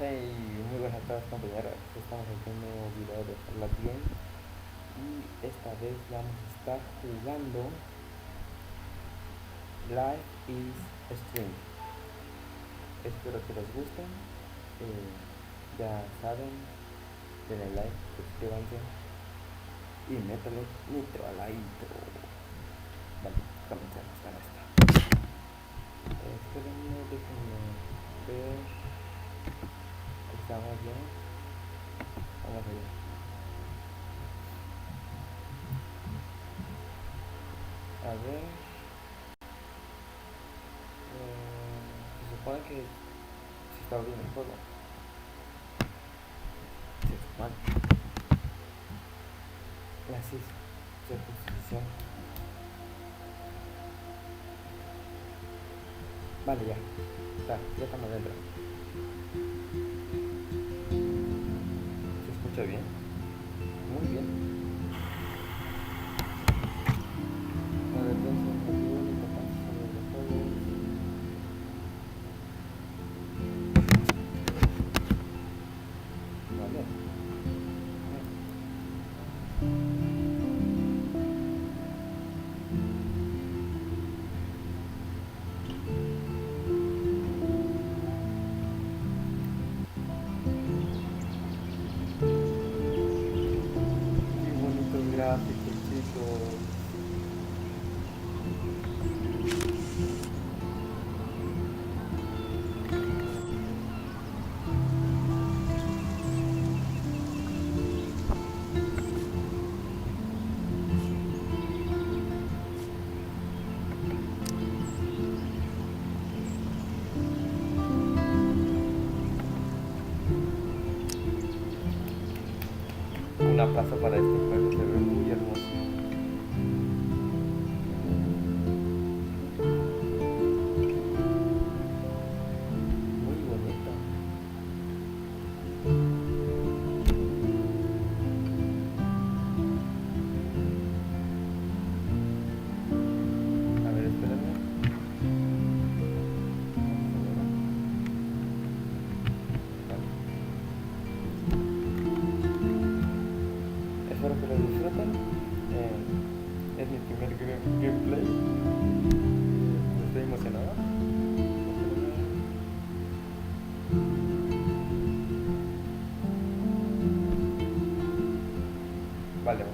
Hey, muy buenas tardes compañeras, estamos haciendo un video de charla bien y esta vez vamos a estar jugando Life is Strange. Espero que les gusten, ya saben, denle like, suscríbanse y métale nitro a la intro. Vale, comencemos con esta. Espérenme, déjenme ver. Estamos bien. Vamos allá. A ver. Se supone que se está abriendo el juego. Se supone. Así es. Circuncisión. Vale, ya. Ya estamos dentro. ¿Se escucha bien? Muy bien. La defensa es muy importante sobre los juegos. Vale. Qué bonitos gráficos, chicos. Un aplauso para este juego, se ve muy hermoso. Muy bonito. A ver, espérenme. Vale. Espero que lo disfruten. Es mi primer gameplay. Estoy emocionado. Vale.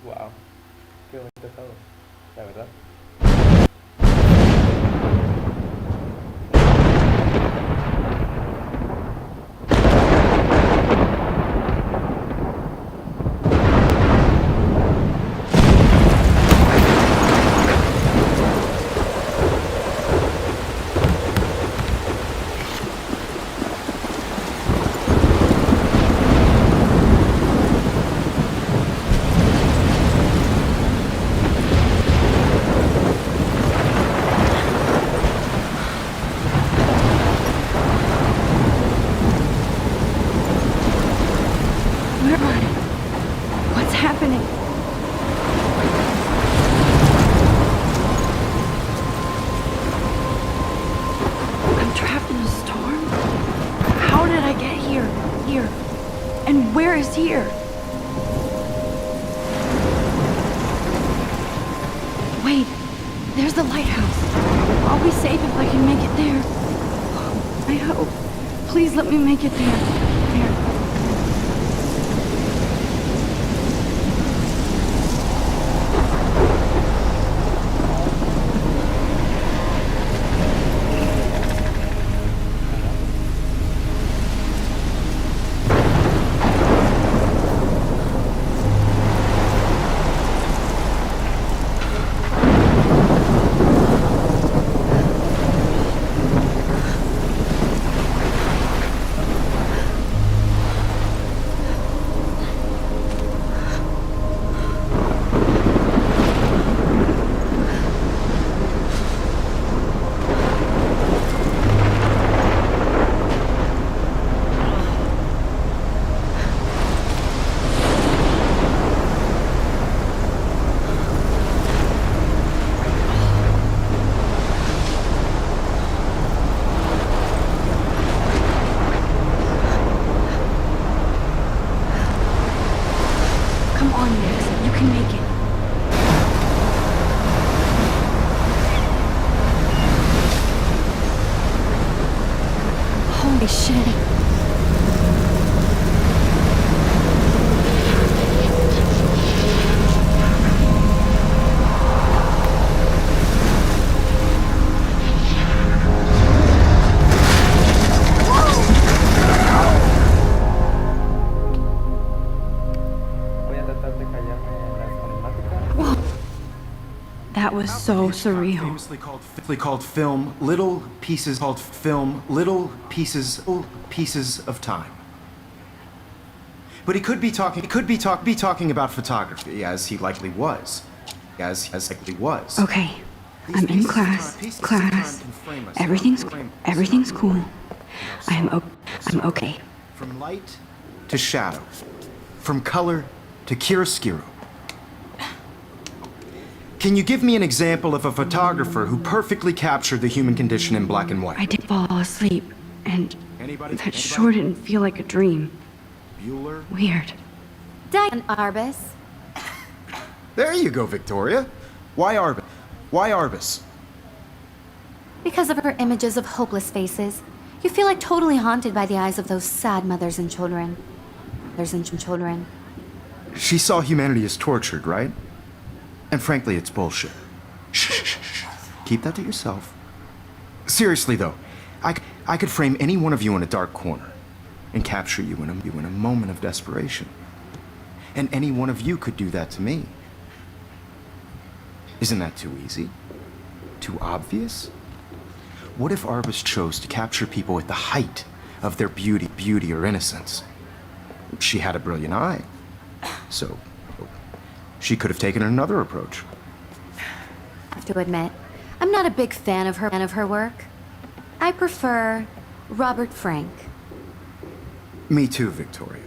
Wow, qué bonito todo, la verdad. Where am I? What's happening? I'm trapped in a storm? How did I get here? Here. And where is here? Wait, there's the lighthouse. I'll be safe if I can make it there. I hope. Please let me make it there. There. can make it. Holy shit. Voy a tratar de callarme en las cinemáticas. That was so surreal. Famously called film, little pieces of time. But he could be talking about photography, as he likely was. Okay, I'm in class. Everything's cool. I'm okay. From light to shadow, from color to chiaroscuro. Can you give me an example of a photographer who perfectly captured the human condition in black and white? I did fall asleep, and that sure didn't feel like a dream. Bueller? Weird. Diane Arbus. There you go, Victoria. Why Arbus? Because of her images of hopeless faces, you feel like totally haunted by the eyes of those sad mothers and children. She saw humanity as tortured, right? And frankly, it's bullshit. Shh. Keep that to yourself. Seriously, though, I could frame any one of you in a dark corner and capture you in a moment of desperation. And any one of you could do that to me. Isn't that too easy? Too obvious? What if Arbus chose to capture people at the height of their beauty or innocence? She had a brilliant eye. So, she could have taken another approach. I have to admit, I'm not a big fan of her work. I prefer Robert Frank. Me too, Victoria.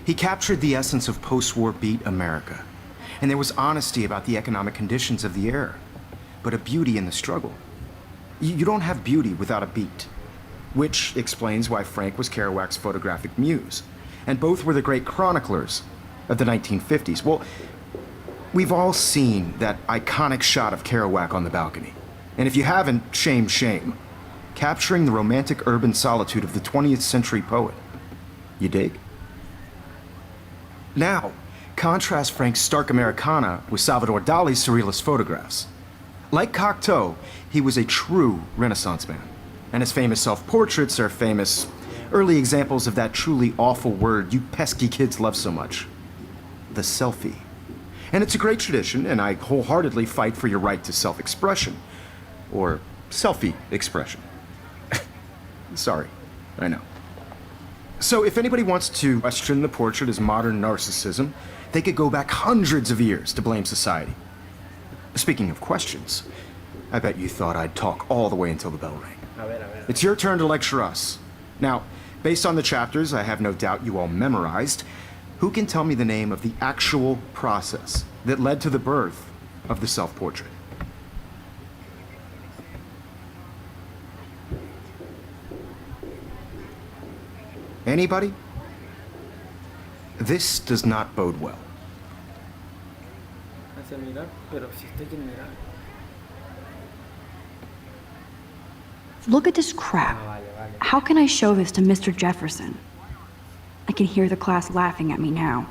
He captured the essence of post-war beat America. And there was honesty about the economic conditions of the era, but a beauty in the struggle. You don't have beauty without a beat. Which explains why Frank was Kerouac's photographic muse. And both were the great chroniclers of the 1950s. Well, we've all seen that iconic shot of Kerouac on the balcony. And if you haven't, shame. Capturing the romantic urban solitude of the 20th century poet. You dig? Now, contrast Frank's stark Americana with Salvador Dali's surrealist photographs. Like Cocteau, he was a true Renaissance man. And his famous self-portraits are famous early examples of that truly awful word you pesky kids love so much. The selfie. And it's a great tradition, and I wholeheartedly fight for your right to self-expression. Or selfie expression. Sorry, I know. So if anybody wants to question the portrait as modern narcissism, they could go back hundreds of years to blame society. Speaking of questions, I bet you thought I'd talk all the way until the bell rang. A ver. It's your turn to lecture us. Now, based on the chapters I have no doubt you all memorized, who can tell me the name of the actual process that led to the birth of the self-portrait? Anybody? This does not bode well. Hace mirar, pero si usted quiere mirar. Look at this crap. Vale. How can I show this to Mr. Jefferson? I can hear the class laughing at me now.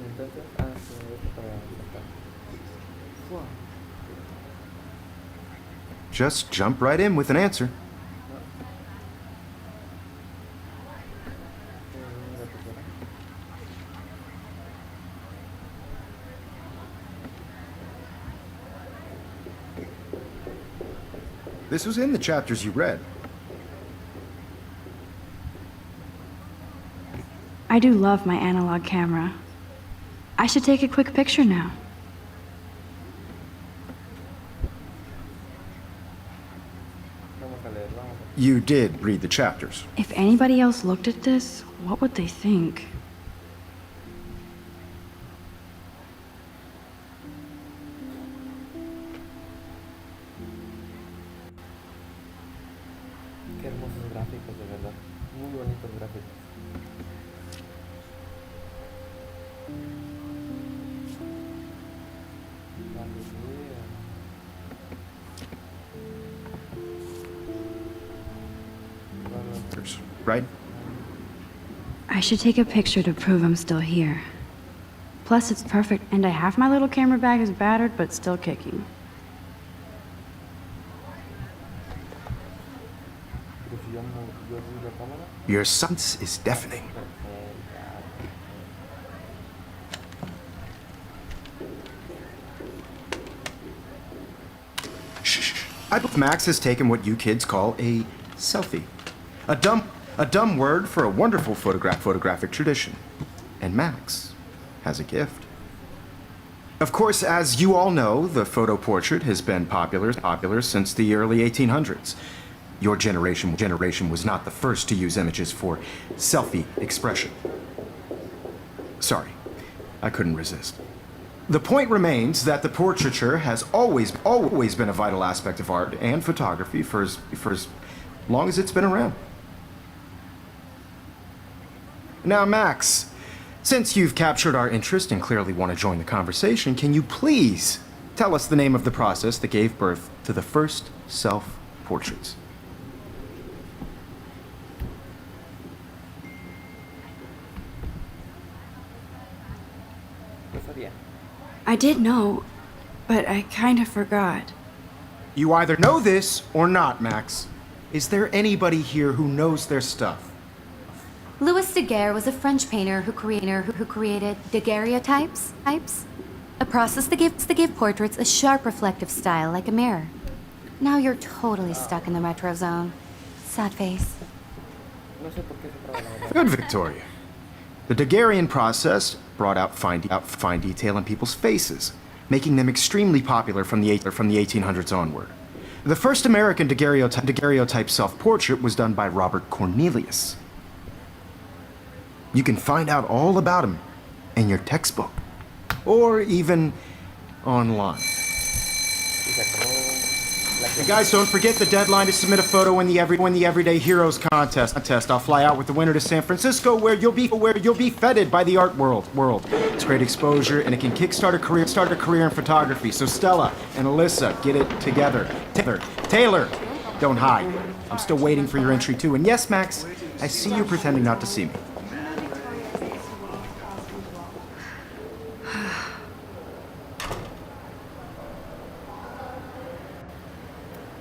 Entonces, sí, esto para sacar. Fua. Just jump right in with an answer. This was in the chapters you read. I do love my analog camera. I should take a quick picture now. Vamos a leerlo. You did read the chapters. If anybody else looked at this, what would they think? Qué hermosos gráficos, de verdad. Muy bonitos gráficos. Vamos a ver. Right? I should take a picture to prove I'm still here. Plus, it's perfect, and I have my little camera bag is battered, but still kicking. Pero si yo abrí la cámara. Your silence is deafening. Shh. I believe Max has taken what you kids call a selfie. A dumb word for a wonderful photographic tradition. And Max has a gift. Of course, as you all know, the photo portrait has been popular since the early 1800s. Your generation was not the first to use images for selfie expression. Sorry, I couldn't resist. The point remains that the portraiture has always been a vital aspect of art and photography for as long as it's been around. Now, Max, since you've captured our interest and clearly want to join the conversation, can you please tell us the name of the process that gave birth to the first self-portraits? Yo sabía. I did know, but I kind of forgot. You either know this or not, Max. Is there anybody here who knows their stuff? Louis Daguerre was a French painter who created daguerreotypes, a process that gave portraits a sharp reflective style like a mirror. Now you're totally stuck in the retro zone. Sad face. No sé por qué se traba la verdad. Good, Victoria. The Daguerrean process brought out fine detail in people's faces, making them extremely popular from the 1800s onward. The first American daguerreotype self-portrait was done by Robert Cornelius. You can find out all about him in your textbook, or even online. Y se acabó la And guys, don't forget the deadline to submit a photo in the Everyday Heroes contest. I'll fly out with the winner to San Francisco, where you'll be feted by the art world. It's great exposure, and it can kickstart a career in photography. So Stella and Alyssa, get it together. Taylor, don't hide. I'm still waiting for your entry too. And yes, Max, I see you pretending not to see me.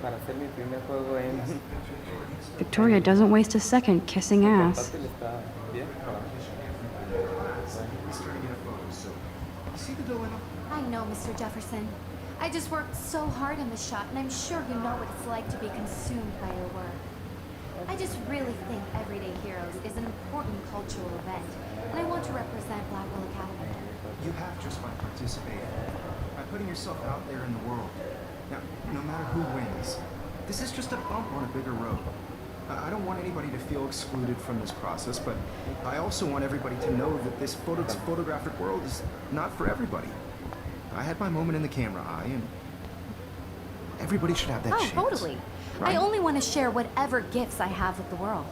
para hacer mi primer juego en Victoria doesn't waste a second kissing ass. portátil está bien. I know, Mr. Jefferson. I just worked so hard on the shot, and I'm sure you know what it's like to be consumed by your work. I just really think Everyday Heroes is an important cultural event, and I want to represent Blackwell Academy. You have just by participating, by putting yourself out there in the world. Now, no matter who wins, this is just a bump on a bigger road. I don't want anybody to feel excluded from this process, but I also want everybody to know that this photographic world is not for everybody. I had my moment in the camera eye, and everybody should have that chance. Oh, totally. Right? I only want to share whatever gifts I have with the world.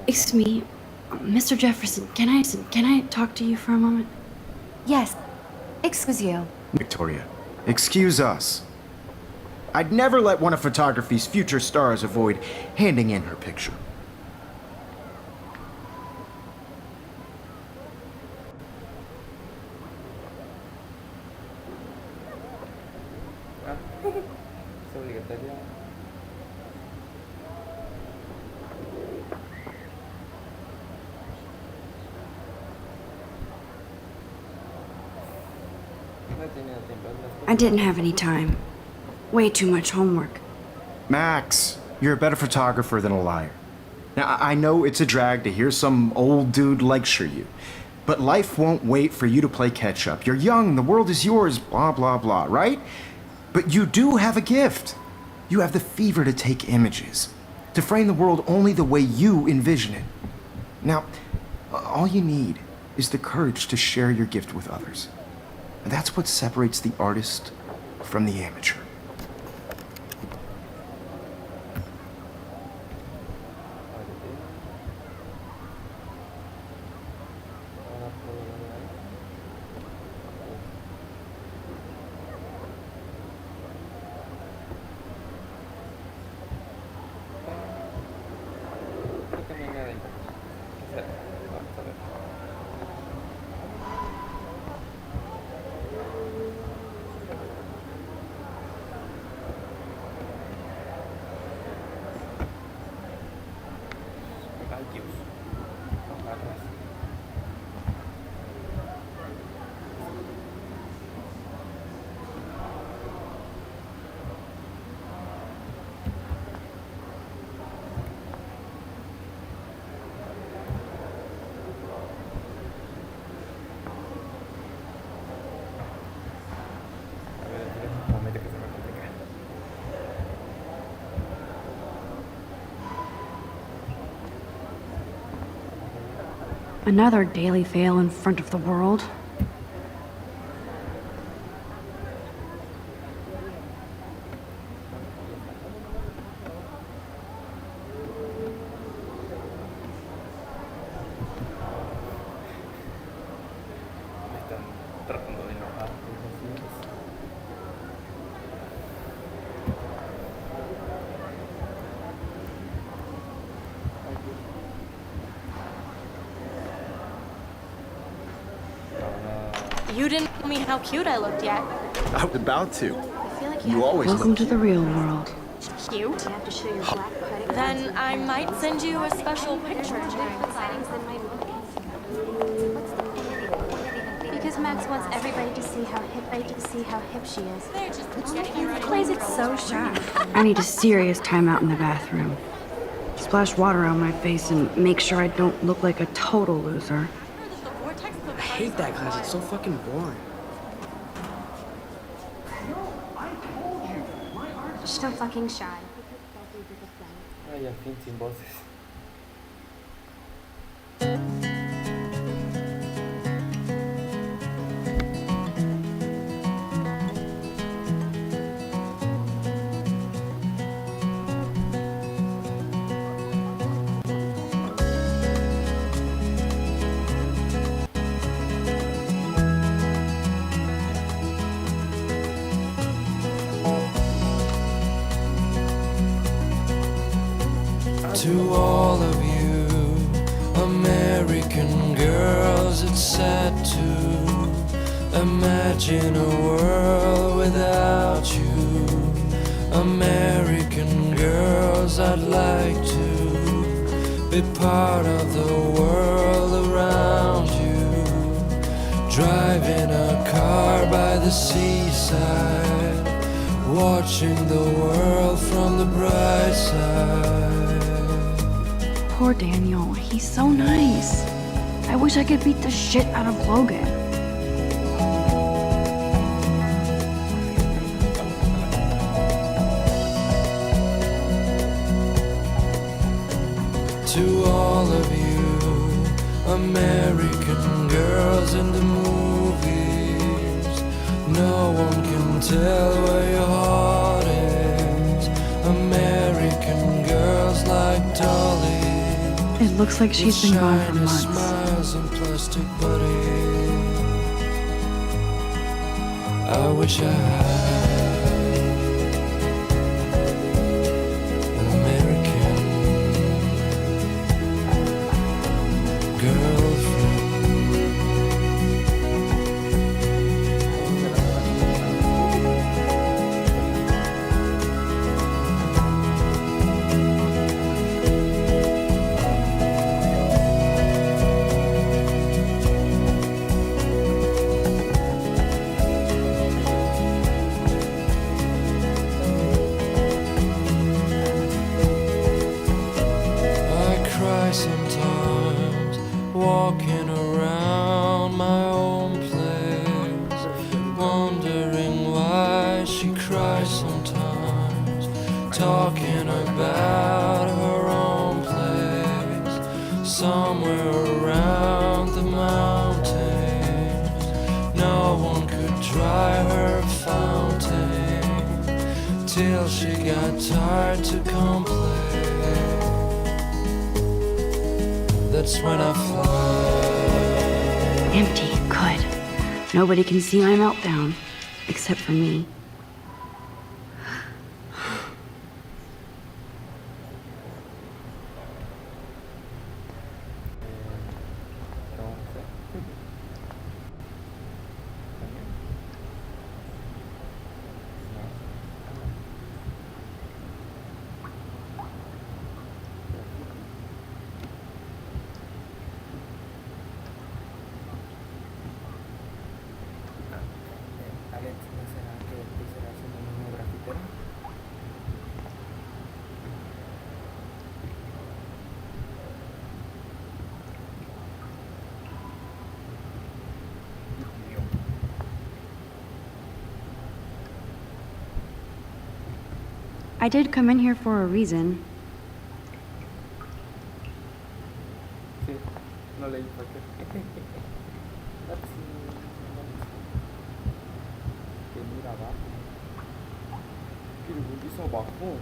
Excuse me, Mr. Jefferson, can I talk to you for a moment? Yes. Excuse you. Victoria, excuse us. I'd never let one of photography's future stars avoid handing in her picture. Es obligatoria. No he tenido tiempo. I didn't have any time. Way too much homework. Max, you're a better photographer than a liar. Now, I know it's a drag to hear some old dude lecture you, but life won't wait for you to play catch up. You're young, the world is yours, blah, blah, blah, right? But you do have a gift. You have the fever to take images, to frame the world only the way you envision it. Now, all you need is the courage to share your gift with others. And that's what separates the artist from the amateur. Another daily fail in front of the world. Me están tratando de enojar. Así es. Ay, Dios. You didn't tell me how cute I looked yet. I was about to. I feel like You always Welcome look to the real world. cute. You have to show your black credit card. Then I might send you a special picture. Because Max wants everybody to see how hip she is. They're just getting you ready. Plays it so sharp. I need a serious timeout in the bathroom. Splash water on my face and make sure I don't look like a total loser. The vortex of the I hate that class. It's so fucking boring. So fucking shy. Ay, al fin sin voces. To all of you American girls, it's sad to imagine a world without you. American girls, I'd like to be part of the world around you. Driving a car by the seaside, watching the world from the bright side. Poor Daniel, he's so nice. I wish I could beat the shit out of Logan. To all of you American girls in the movies, no one can tell where your heart is. American girls like Dolly. It looks like she's been gone for Shiny months. smiles and plastic buddies. I wish I had an American girlfriend. I cry sometimes, walking around my own place, wondering why she cries sometimes, talking about her own place, somewhere around the mountains. No one could dry her fountain till she got tired to complain. That's when I fly. Empty, good. Nobody can see my meltdown, except for me. ¿Qué vamos a hacer? ¿También? Alex, ¿no será que tú serás un niño grafitero? I did come in here for a reason. Sí, no leí por qué. Let's see. Que mira abajo. Que 여기서 맞고.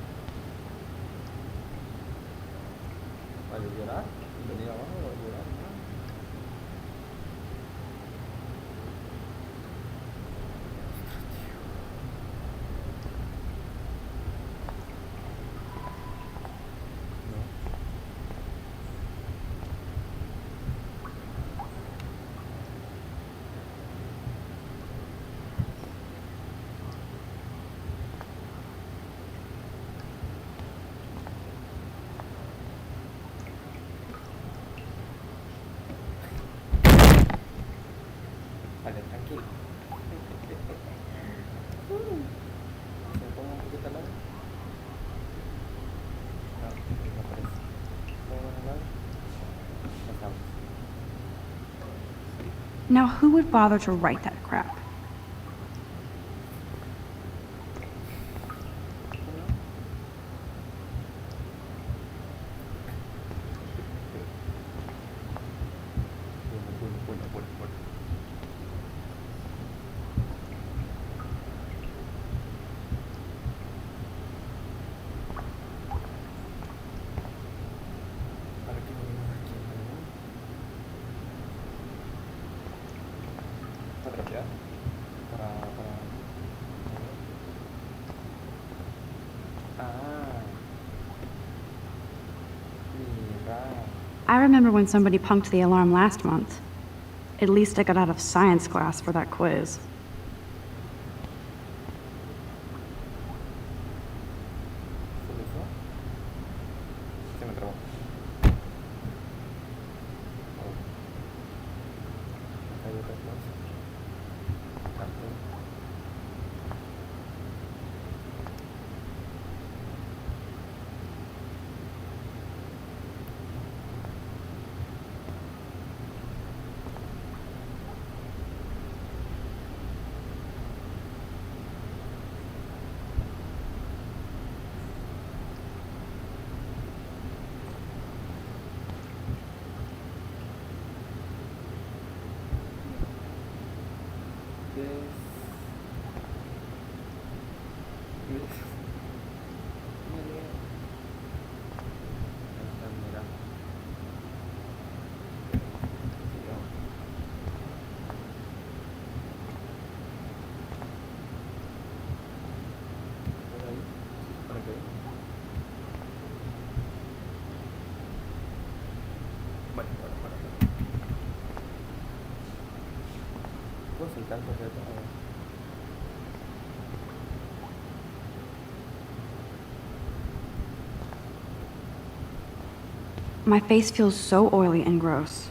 아 여기라? 이거 내가 와서 여기라. Vale, tranquilo. ¿Se toma un poquito al lado? No, no parece. ¿Toma al lado? Pasamos. Now, who would bother to write that crap? Bueno. ¿Para qué venimos aquí, no? ¿Para trapear? Ah. Mira. I remember when somebody punked the alarm last month. At least I got out of science class for that quiz. ¿Solo eso? Se me trabó. Oh. Acá hay otra cosa. Cartón. ¿Puedo soltar el objeto? A ver. My face feels so oily and gross.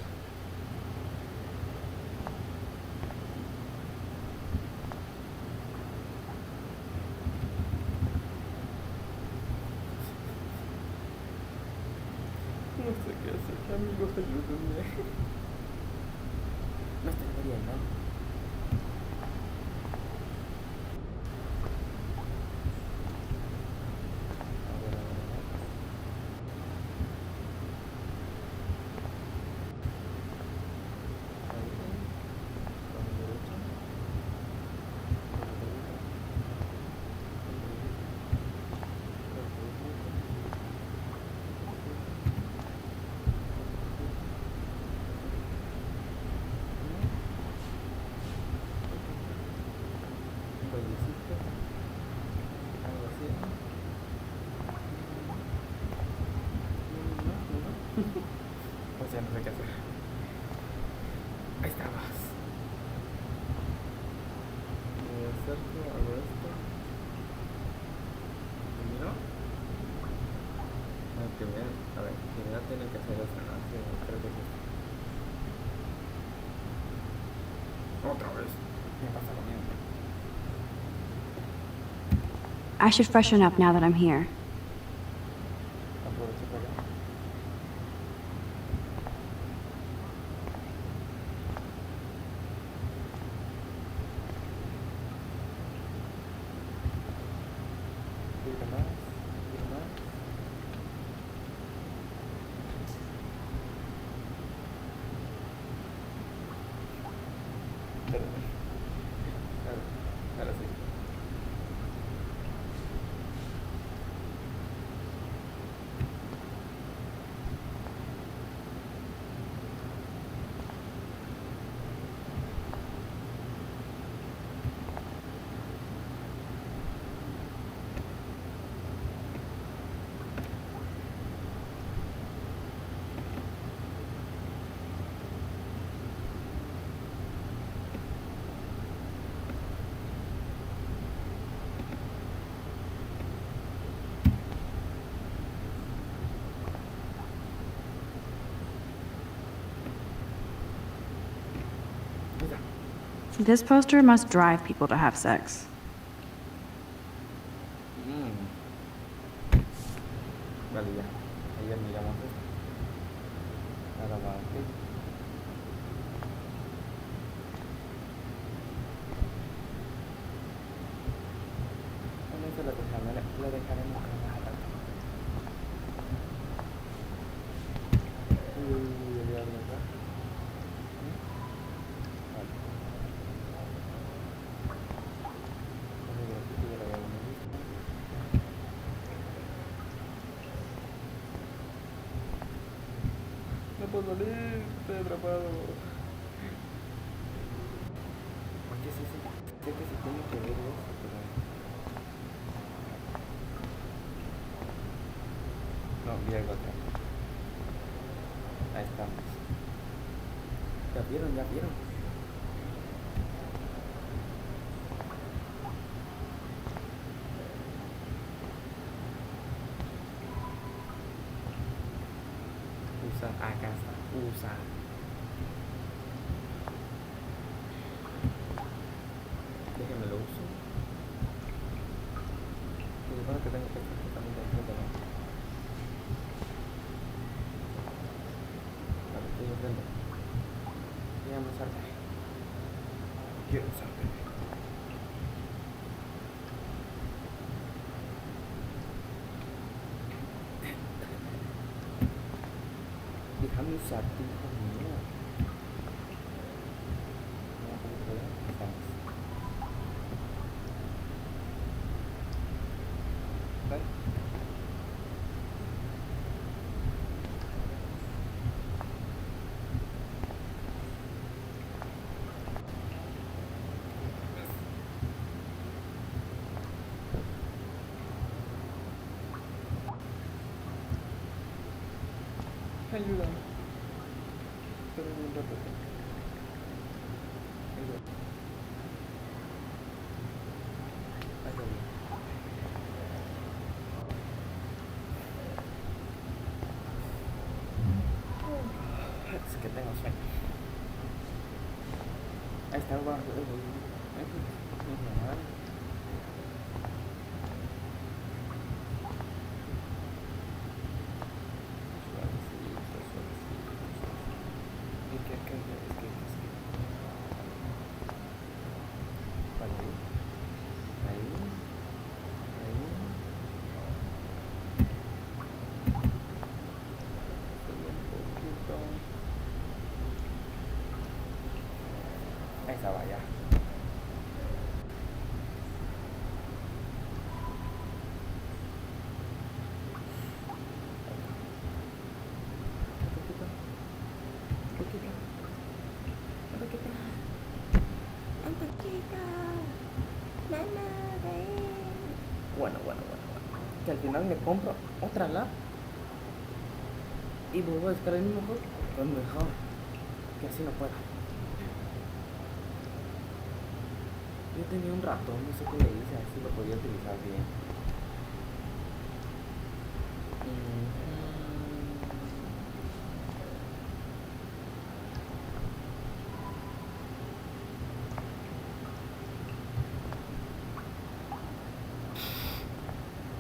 No sé qué hacer, amigos, ayúdenme. No está bien, ¿no? Pues ya no sé qué hacer. Ahí estabas. Me acerco, hago esto. ¿Y no? Primero, a ver, primero tiene que hacer eso, ¿no? Sí, creo que sí. Otra vez. Me pasa lo mismo. I should freshen up now that I'm here. Aprovecho para acá. Un poquito más, un poquito más. Pero, ahora sí. This poster must drive people to have sex. Vale, ya. Ahí ya miramos esto. Ahora va aquí. Bueno, eso lo dejaremos más rato. El diablo acá. Vale. Vamos a ver aquí, ya lo habíamos visto. No puedo salir, estoy atrapado. Porque sí, sé que sí tengo que ver eso, pero... No, vi algo acá. Ahí estamos. ¿Ya vieron? ¿Ya vieron? Usa, acá está, usa. Déjenme lo uso. Se supone que tengo que estar justamente al frente, ¿no? Vale, estoy enfrente. Déjame usarte. Quiero usarte. Déjame usarte, hijo mío. Estamos. ¿Vale? Ayúdame. Pero un rato. Ayúdame. Ayúdame. Es que tengo sueño. Ahí está el barco. Ahí estaba ya. Bueno. Que al final me compro otra lap y vuelvo a descargar el mismo juego. Pues mejor. Que así no puedo. Yo tenía un ratón, no sé qué le hice, a ver si lo podía utilizar bien.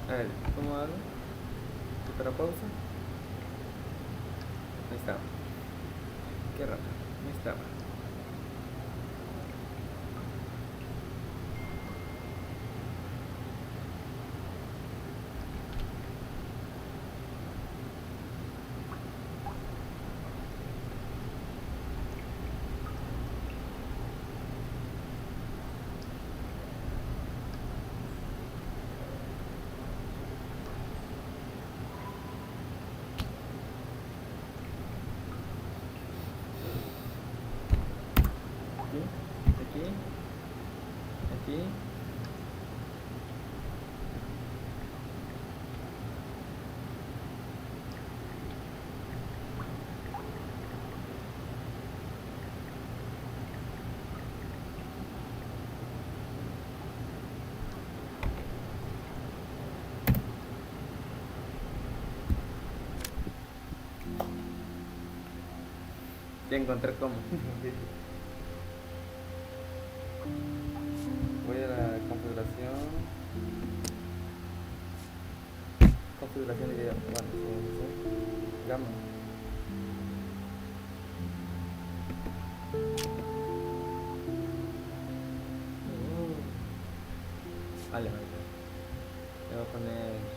A ver, ¿cómo hago? ¿Otra pausa? Ahí estaba. Qué raro, ahí estaba. Ya encontré cómo. Voy a la configuración. Configuración de video. Bueno, sí. Gama. Vale, vale. Le voy a poner